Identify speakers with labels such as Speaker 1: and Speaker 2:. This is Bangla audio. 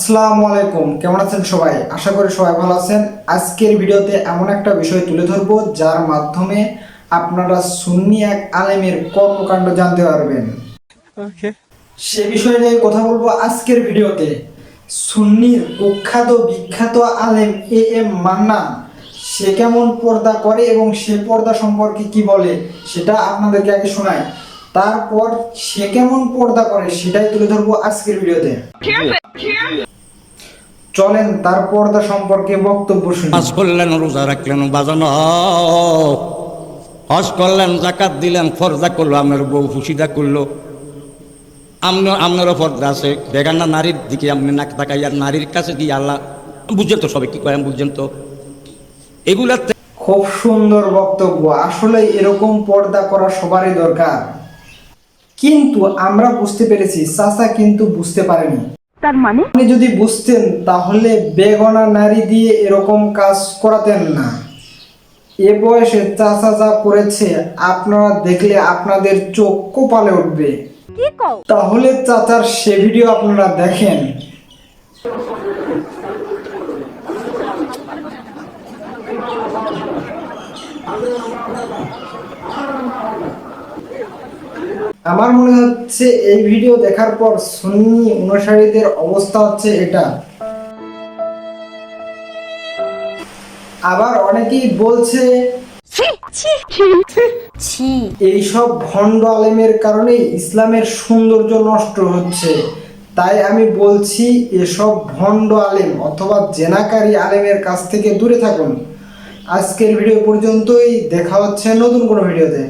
Speaker 1: আসসালামু আলাইকুম, কেমন আছেন সবাই? আশা করি সবাই ভালো আছেন। আজকের ভিডিওতে এমন একটা বিষয় তুলে ধরবো যার মাধ্যমে আপনারা সুন্নি এক আলেমের কর্মকাণ্ড জানতে পারবেন। সে বিষয়ে নিয়ে কথা বলবো আজকের ভিডিওতে। সুন্নির কুখ্যাত বিখ্যাত আলেম এম মান্নান, সে কেমন পর্দা করে এবং সে পর্দা সম্পর্কে কি বলে সেটা আপনাদেরকে আগে শোনায়, তারপর সে কেমন পর্দা করে সেটাই তুলে ধরবো আজকের ভিডিওতে। চলেন তার পর্দা সম্পর্কে বক্তব্য শুনি।
Speaker 2: নামাজ পড়লেন, রোজা রাখলেন, বাজানো হজ করলেন, জাকাত দিলেন, ফরজা করলো, আপনার বউ খুশিদা করলো, আপনারও পর্দা আছে। বেগানা নারীর দিকে আপনি নাক তাকাই, আর নারীর কাছে দিয়ে আল্লাহ বুঝছেন তো, সবাই কি করেন বুঝছেন তো এগুলা।
Speaker 1: খুব সুন্দর বক্তব্য। আসলে এরকম পর্দা করা সবারই দরকার, কিন্তু আমরা বুঝতে পেরেছি, চাচা কিন্তু বুঝতে পারেনি।
Speaker 3: তার মানে
Speaker 1: আপনি যদি বুঝতেন তাহলে বেগনা নারী দিয়ে এরকম কাজ করাতেন না। এ বয়সে চাচা যা করেছে আপনারা দেখলে আপনাদের চোখ কপালে উঠবে।
Speaker 3: কি কও?
Speaker 1: তাহলে চাচার সে ভিডিও আপনারা দেখেন। আমার মনে হচ্ছে এই ভিডিও দেখার পর সুন্নি অনুসারীদের অবস্থা হচ্ছে এটা। আবার অনেকেই বলছে এইসব ভণ্ড আলেমের কারণেই ইসলামের সৌন্দর্য নষ্ট হচ্ছে। তাই আমি বলছি, এসব ভণ্ড আলেম অথবা জেনাকারী আলেমের কাছ থেকে দূরে থাকুন। আজকের ভিডিও পর্যন্তই, দেখা হচ্ছে নতুন কোনো ভিডিওতে।